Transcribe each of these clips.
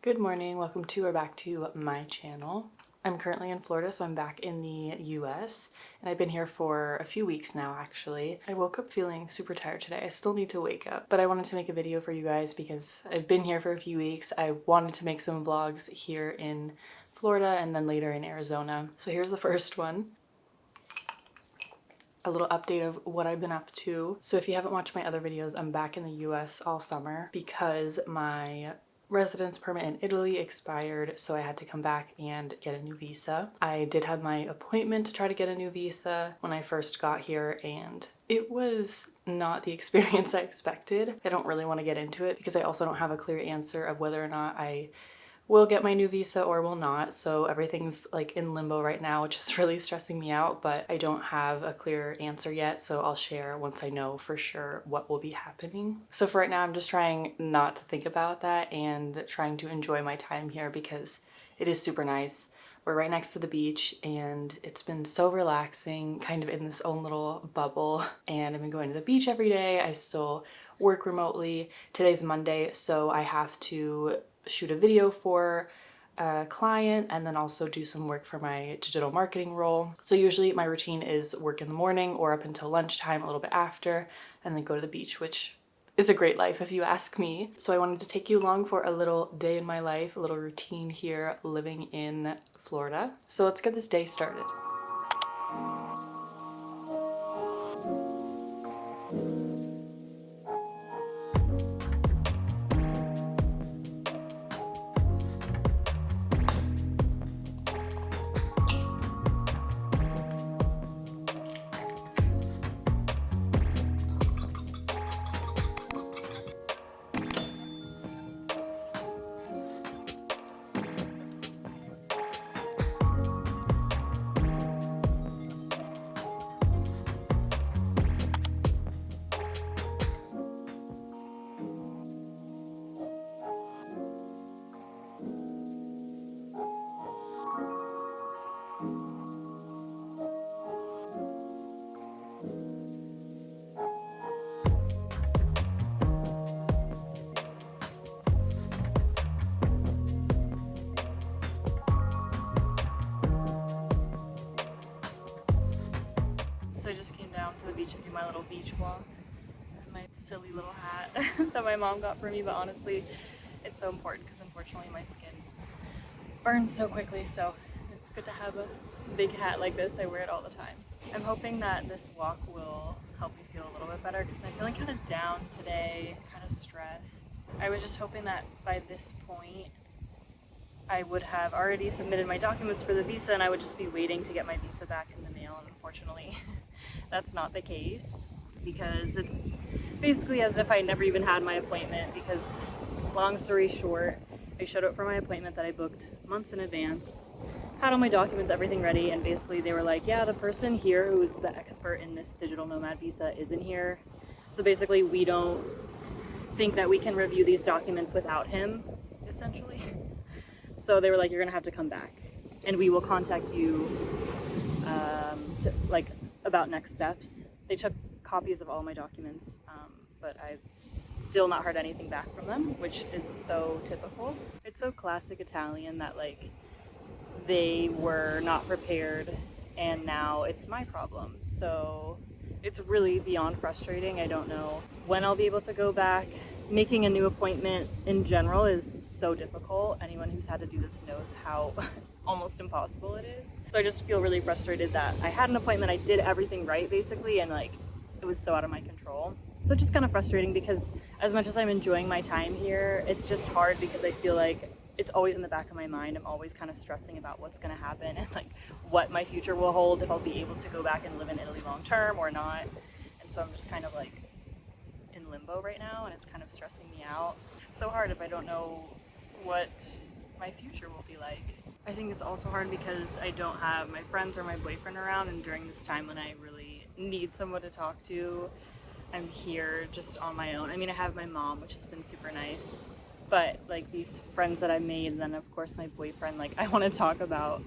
Good morning, welcome to or back to my channel. I'm currently in Florida, so I'm back in the US, and I've been here for a few weeks now actually. I woke up feeling super tired today. I still need to wake up, but I wanted to make a video for you guys because I've been here for a few weeks. I wanted to make some vlogs here in Florida and then later in Arizona. So here's the first one. A little update of what I've been up to. So if you haven't watched my other videos, I'm back in the US all summer because my residence permit in Italy expired, so I had to come back and get a new visa. I did have my appointment to try to get a new visa when I first got here, and it was not the experience I expected. I don't really want to get into it because I also don't have a clear answer of whether or not I will get my new visa or will not, so everything's like in limbo right now, which is really stressing me out, but I don't have a clear answer yet, so I'll share once I know for sure what will be happening. So for right now, I'm just trying not to think about that and trying to enjoy my time here because it is super nice. We're right next to the beach and it's been so relaxing, kind of in this own little bubble, and I've been going to the beach every day. I still work remotely. Today's Monday, so I have to shoot a video for a client and then also do some work for my digital marketing role. So usually my routine is work in the morning or up until lunchtime, a little bit after, and then go to the beach, which is a great life if you ask me. So I wanted to take you along for a little day in my life, a little routine here living in Florida. So let's get this day started. So I just came down to the beach to do my little beach walk. My silly little hat that my mom got for me, but honestly, it's so important because unfortunately my skin burns so quickly, so it's good to have a big hat like this. I wear it all the time. I'm hoping that this walk will help me feel a little bit better because I'm feeling kind of down today, kind of stressed. I was just hoping that by this point I would have already submitted my documents for the visa and I would just be waiting to get my visa back in the mail, and unfortunately that's not the case because it's basically as if I never even had my appointment because, long story short, I showed up for my appointment that I booked months in advance, had all my documents, everything ready, and basically they were like, yeah, the person here who's the expert in this digital nomad visa isn't here. So basically we don't think that we can review these documents without him, essentially. So they were like, you're gonna have to come back and we will contact you about next steps. They took copies of all my documents, but I've still not heard anything back from them, which is so typical. It's so classic Italian that like they were not prepared and now it's my problem. So it's really beyond frustrating. I don't know when I'll be able to go back. Making a new appointment in general is so difficult. Anyone who's had to do this knows how almost impossible it is. So I just feel really frustrated that I had an appointment, I did everything right basically, and like it was so out of my control. So it's just kind of frustrating because as much as I'm enjoying my time here, it's just hard because I feel like it's always in the back of my mind. I'm always kind of stressing about what's going to happen and like what my future will hold, if I'll be able to go back and live in Italy long term or not. And so I'm just kind of like in limbo right now, and it's kind of stressing me out. It's so hard if I don't know what my future will be like. I think it's also hard because I don't have my friends or my boyfriend around, and during this time when I really need someone to talk to, I'm here just on my own. I mean, I have my mom, which has been super nice, but like these friends that I made, and then of course my boyfriend, like I want to talk about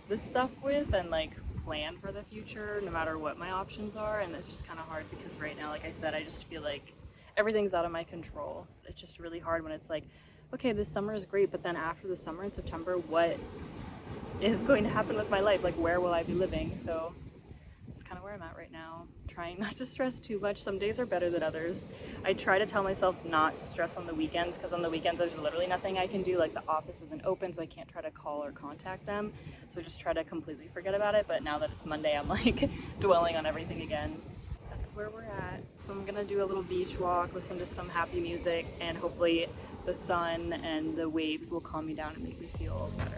this stuff with and like plan for the future no matter what my options are. And it's just kind of hard because right now, like I said, I just feel like everything's out of my control. It's just really hard when it's like okay, this summer is great, but then after the summer in September, what is going to happen with my life? Like, where will I be living? So that's kind of where I'm at right now, trying not to stress too much. Some days are better than others. I try to tell myself not to stress on the weekends, because on the weekends there's literally nothing I can do. Like, the office isn't open, so I can't try to call or contact them. So I just try to completely forget about it. But now that it's Monday, I'm like dwelling on everything again. That's where we're at. So I'm gonna do a little beach walk, listen to some happy music, and hopefully the sun and the waves will calm me down and make me feel better.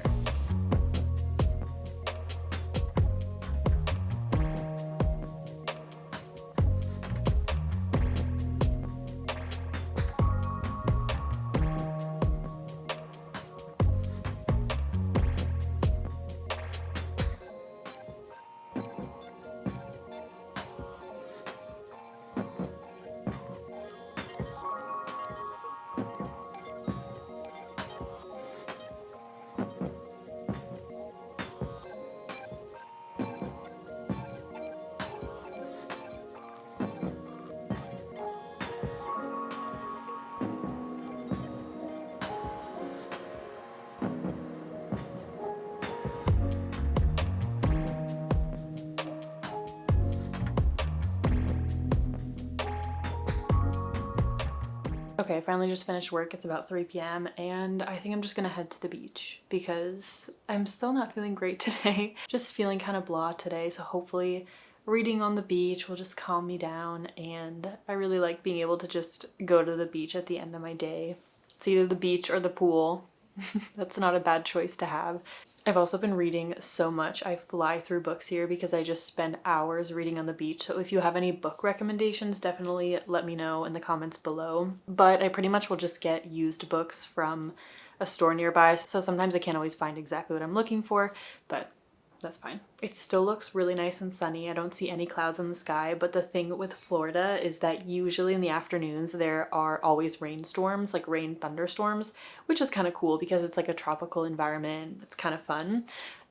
Okay, I finally just finished work. It's about 3 p.m. and I think I'm just gonna head to the beach because I'm still not feeling great today. Just feeling kind of blah today, so hopefully reading on the beach will just calm me down, and I really like being able to just go to the beach at the end of my day. It's either the beach or the pool. That's not a bad choice to have. I've also been reading so much. I fly through books here because I just spend hours reading on the beach. So if you have any book recommendations, definitely let me know in the comments below. But I pretty much will just get used books from a store nearby. So sometimes I can't always find exactly what I'm looking for, but that's fine. It still looks really nice and sunny. I don't see any clouds in the sky, but the thing with Florida is that usually in the afternoons there are always rainstorms, like rain thunderstorms, which is kind of cool because it's like a tropical environment. It's kind of fun.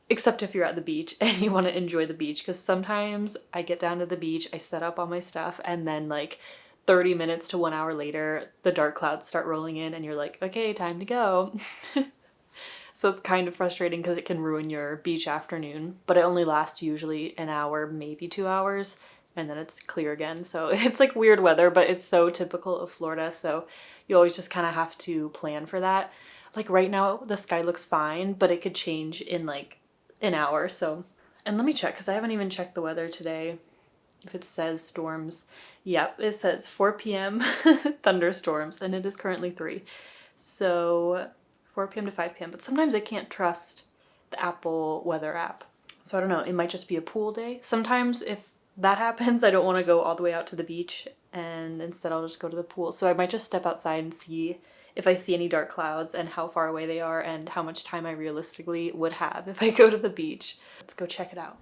Except if you're at the beach and you want to enjoy the beach, because sometimes I get down to the beach, I set up all my stuff, and then like 30 minutes to 1 hour later, the dark clouds start rolling in and you're like, okay, time to go. So it's kind of frustrating because it can ruin your beach afternoon, but it only lasts usually an hour, maybe 2 hours, and then it's clear again. So it's like weird weather, but it's so typical of Florida. So you always just kind of have to plan for that. Like right now, the sky looks fine, but it could change in like an hour. So, and let me check because I haven't even checked the weather today. If it says storms, yep, it says 4 p.m. thunderstorms, and it is currently 3. So 4 p.m. to 5 p.m. But sometimes I can't trust the Apple weather app. So I don't know, it might just be a pool day. Sometimes if that happens, I don't want to go all the way out to the beach, and instead I'll just go to the pool. So I might just step outside and see if I see any dark clouds and how far away they are and how much time I realistically would have if I go to the beach. Let's go check it out.